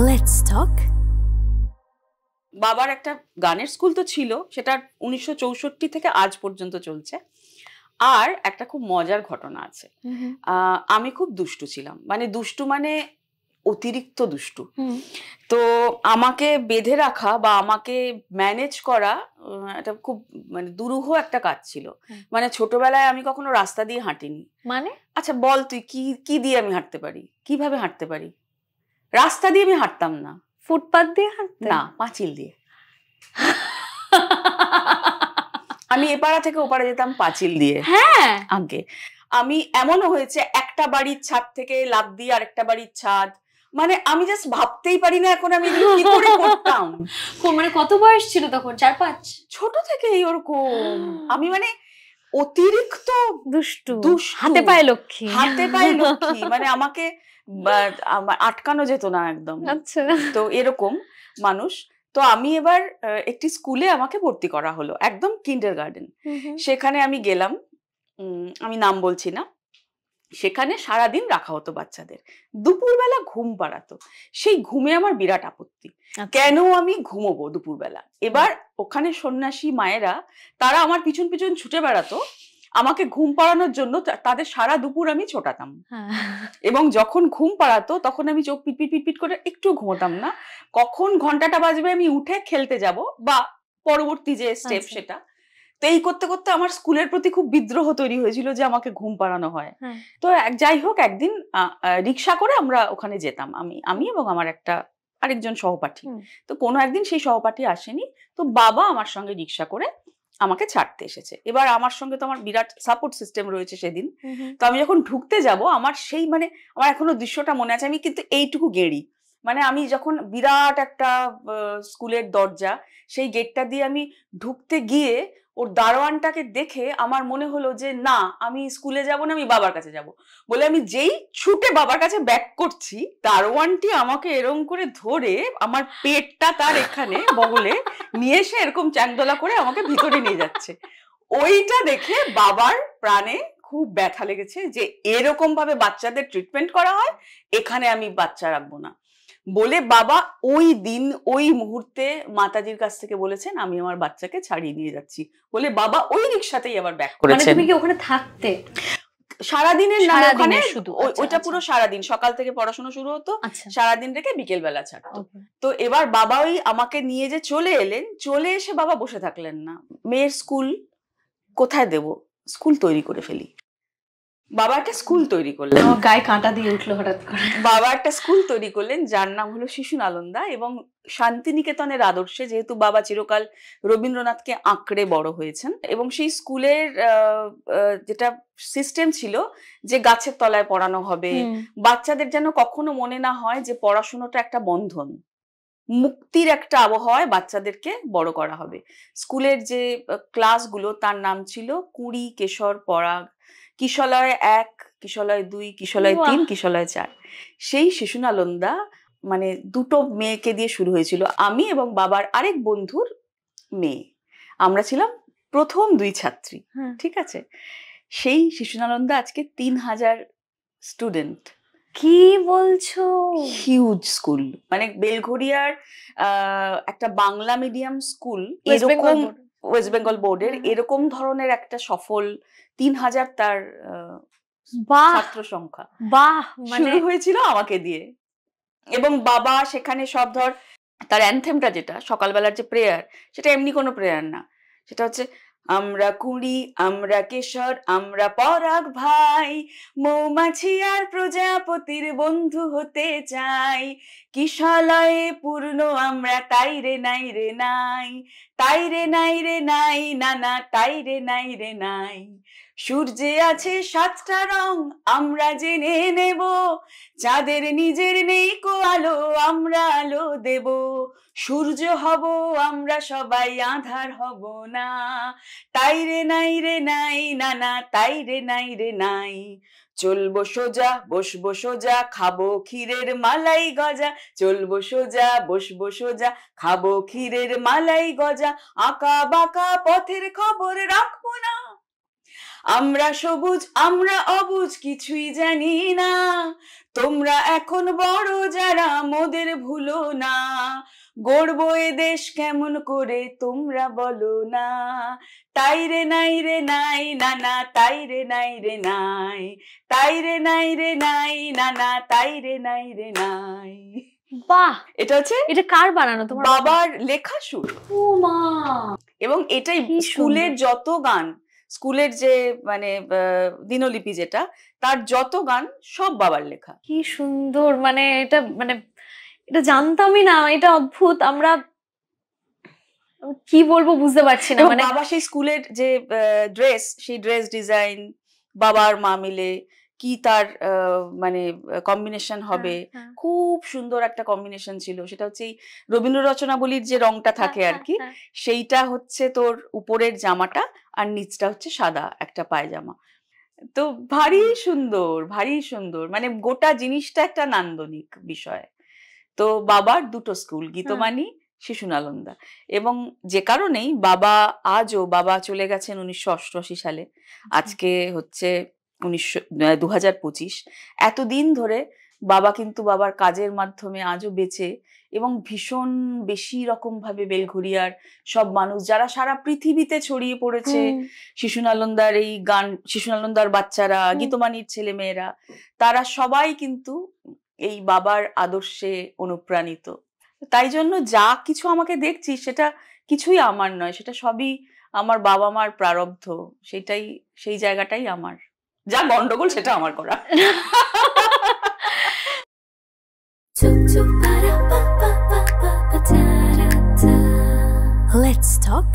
Let's talk. বাবার একটা গানের স্কুল তো ছিল, সেটা 1964 থেকে আজ পর্যন্ত চলছে। আর একটা খুব মজার ঘটনা আছে। আমি খুব দুষ্টু ছিলাম, মানে দুষ্টু মানে অতিরিক্ত দুষ্টু। তো আমাকে বেঁধে রাখা বা আমাকে ম্যানেজ করা এটা খুব মানে দুরূহ একটা কাজ ছিল। মানে ছোটবেলায় আমি কখনো রাস্তা দিয়ে হাঁটিনি। মানে আচ্ছা বল তুই কি দিয়ে আমি হাঁটতে পারি, কিভাবে হাঁটতে পারি? রাস্তা দিয়ে আমি হাঁটতাম না। ফুটপাত দিয়ে হাঁটতে? না, পাঁচিল দিয়ে। আমি এপাড়া থেকে ওপাড়া যেতাম পাঁচিল দিয়ে। হ্যাঁ, আগে আমি এমনও হয়েছে একটা বাড়ির ছাদ থেকে লাফ দিয়ে আরেকটা বাড়ির ছাদ, মানে আমি জাস্ট ভাবতেই পারি না এখন আমি কি করে করতাম। মানে কত বয়স ছিল তখন? 4-5? ছোট থেকেই ওরকম আমি, মানে অতিরিক্ত দুষ্টু, দুষ্টু, হাতে পায়ে লক্ষ্মী। হাতে পায়ে লক্ষ্মী, মানে আমাকে আটকানো যেত না একদম। আচ্ছা, তো এরকম মানুষ। তো আমি এবার একটি স্কুলে আমাকে ভর্তি করা হলো, একদম কিন্ডারগার্টেন। সেখানে আমি গেলাম, আমি নাম বলছি না। সেখানে সারাদিন রাখা হতো বাচ্চাদের, দুপুরবেলা ঘুম পাড়াতো। সেই ঘুমে আমার বিরাট আপত্তি, কেন আমি ঘুমোবো দুপুরবেলা। এবার ওখানে সন্ন্যাসী মায়েরা তারা আমার পিছন পিছন ছুটে বেড়াতো আমাকে ঘুম পাড়ানোর জন্য। তাদের সারা দুপুর আমি ছোটাতাম, এবং যখন ঘুম পাড়াতো তখন আমি চোখ পিটপিট পিটপিট করে একটু ঘুমোতাম না। কখন ঘন্টাটা বাজবে আমি উঠে খেলতে যাব বা পরবর্তী যে স্টেপ সেটা। তো এই করতে করতে আমার স্কুলের প্রতি খুব বিদ্রোহ তৈরি হয়েছিল যে আমাকে ঘুম পাড়ানো হয়। তো যাই হোক, একদিন রিক্সা করে আমরা ওখানে যেতাম, আমি এবং আমার আরেকজন সহপাঠী। তো কোনো একদিন সেই সহপাঠী আসেনি, তো বাবা আমার সঙ্গে রিক্সা করে আমাকে ছাড়তে এসেছে। এবার আমার সঙ্গে তো আমার বিরাট সাপোর্ট সিস্টেম রয়েছে সেদিন। তো আমি যখন ঢুকতে যাব, আমার সেই মানে আমার এখনো দৃশ্যটা মনে আছে, আমি কিন্তু এইটুকু গেঁড়ি, মানে আমি যখন বিরাট একটা স্কুলের দরজা, সেই গেটটা দিয়ে আমি ঢুকতে গিয়ে ওর দারোয়ানটাকে দেখে আমার মনে হলো যে না, আমি স্কুলে যাব না, আমি বাবার কাছে যাব বলে আমি যেই ছুটে বাবার কাছে ব্যাক করছি, দারোয়ানটি আমাকে এরকম করে ধরে আমার পেটটা তার এখানে বগলে নিয়ে এসে এরকম চ্যাংদোলা করে আমাকে ভিতরে নিয়ে যাচ্ছে। ওইটা দেখে বাবার প্রাণে খুব ব্যথা লেগেছে যে এরকম ভাবে বাচ্চাদের ট্রিটমেন্ট করা হয়, এখানে আমি বাচ্চা রাখবো না বলে বাবা ওই দিন ওই মুহূর্তে মাতাজির কাছ থেকে বলেছেন আমি আমার বাচ্চাকে ছাড়িয়ে নিয়ে যাচ্ছি বলে বাবা ওই রিক্সাতেই আবার ব্যাক করেছেন। মানে তুমি কি ওখানে থাকতে সারাদিনের? না, ওখানে শুধু ওইটা পুরো সারাদিন, সকাল থেকে পড়াশোনা শুরু হতো, সারাদিন থেকে বিকেল বেলা ছাড়তো। তো এবার বাবা ওই আমাকে নিয়ে যে চলে এলেন, চলে এসে বাবা বসে থাকলেন না। মেয়ের স্কুল কোথায় দেব, স্কুল তৈরি করে ফেলি। বাবা একটা স্কুল তৈরি করলেন, গায়ে কাঁটা দিয়ে উঠলো হঠাৎ করে। বাবা একটা স্কুল তৈরি করলেন যার নাম হলো শিশু নালন্দা, এবং শান্তিনিকেতনের আদর্শে, যেহেতু বাবা চিরকাল রবীন্দ্রনাথকে আঁকড়ে বড় হয়েছেন, এবং সেই স্কুলের যেটা সিস্টেম ছিল যে গাছের তলায় পড়ানো হবে, বাচ্চাদের যেন কখনো মনে না হয় যে পড়াশোনাটা একটা বন্ধন, মুক্তির একটা আবহাওয়ায় বাচ্চাদেরকে বড় করা হবে। স্কুলের যে ক্লাসগুলো তার নাম ছিল কুড়ি কেশর পরাগ, কিশলয় 1, কিশলয় 2, কিশলয় 3, কিশলয় 4। সেই শিশু নালন্দা মানে দুটো মেয়েকে দিয়ে শুরু হয়েছিল, আমি এবং বাবার আরেক বন্ধুর মেয়ে, আমরা ছিলাম প্রথম 2 ছাত্রী। ঠিক আছে, সেই শিশু নালন্দা আজকে 3000 স্টুডেন্ট। কি বলছো? হিউজ স্কুল, মানে বেলঘড়িয়ার একটা বাংলা মিডিয়াম স্কুল, এরকম ওয়েস্ট বেঙ্গল বোর্ডের এরকম ধরনের একটা সফল 3000 তার ছাত্র সংখ্যা শুরু হয়েছিল আমাকে দিয়ে। এবং বাবা সেখানে সব তার অ্যানথেমটা যেটা সকালবেলার যে প্রেয়ার, সেটা এমনি কোনো প্রেয়ার না, সেটা হচ্ছে আমরা কুড়ি, আমরা কেশর, আমরা পরাগ ভাই, মৌমাছি আর প্রজাপতির বন্ধু হতে চাই, কিশলয়ে পূর্ণ আমরা, তাই রে নাই রে নাই, তাই রে নাই রে নাই, নানা তাই রে নাই রে নাই, সূর্যে আছে 7টা রং আমরা জেনে নেব, যাদের নিজের নেই কো আলো আমরা আলো দেব, সূর্য হব আমরা সবাই, আঁধার হব না, তাই রে নাই রে নাই, নানা তাই রে নাই রে নাই, চলবো সোজা বসবো সোজা, খাবো ক্ষীরের মালাই গজা, চলবো সোজা বসবো সোজা, খাবো ক্ষীরের মালাই গজা, আঁকা বাঁকা পথের খবর রাখবো না, আমরা সবুজ আমরা অবুজ কিছুই জানি না, তোমরা এখন বড় যারা মোদের ভুলো না, গড়বো এ দেশ কেমন করে তোমরা বলো না, তাই রে নাই রে নাই নানা তাই রে নাই রে নাই, তাই রে নাই রে নাই নানা তাই রে নাই রে নাই। বাহ, এটা হচ্ছে এটা কার বানানো? তোমার বাবার লেখা সুর। ও মা, এবং এটাই কি স্কুলের সুন্দর। যত গান, স্কুলের যে মানে দিনলিপি যেটা, তার যত গান সব বাবার লেখা। কি সুন্দর, মানে এটা এটা জানতামই না, এটা অদ্ভুত। আমরা কি বলবো বুঝতে পারছি না। এবং মানে বাবা সেই স্কুলের যে ড্রেস, সেই ড্রেস ডিজাইন বাবার মা মিলে কি তার মানে কম্বিনেশন হবে, হ্যাঁ, খুব সুন্দর একটা কম্বিনেশন ছিল। সেটা হচ্ছে এই রবীন্দ্র রচনাবলীর যে রংটা থাকে আর কি, হ্যাঁ। সেইটা হচ্ছে তোর উপরের জামাটা আর নিচটা হচ্ছে সাদা একটা পায়জামা। তো ভারী সুন্দর, ভারী সুন্দর, মানে গোটা জিনিসটা একটা নান্দনিক বিষয়। তো বাবার দুটো স্কুল, গীতবাণী, শিশু নালন্দা। এবং যে কারণেই বাবা বাবা চলে গেছেন 1988 সালে, আজকে হচ্ছে 2025। এতদিন ধরে বাবা কিন্তু বাবার কাজের মাধ্যমে আজও বেঁচে, এবং ভীষণ বেশি রকম ভাবে বেলঘরিয়ার সব মানুষ যারা সারা পৃথিবীতে ছড়িয়ে পড়েছে, শিশু নালন্দার এই গান, শিশু নালন্দার বাচ্চারা, গীতবাণীর ছেলে মেয়েরা, তারা সবাই কিন্তু এই বাবার আদর্শে অনুপ্রাণিত। তাই জন্য যা কিছু আমাকে দেখছি সেটা কিছুই আমার নয়, সেটা সবই আমার বাবা মার প্রারব্ধ। সেটাই, সেই জায়গাটাই আমার। যা গন্ডগোল সেটা আমার করা। Let's talk.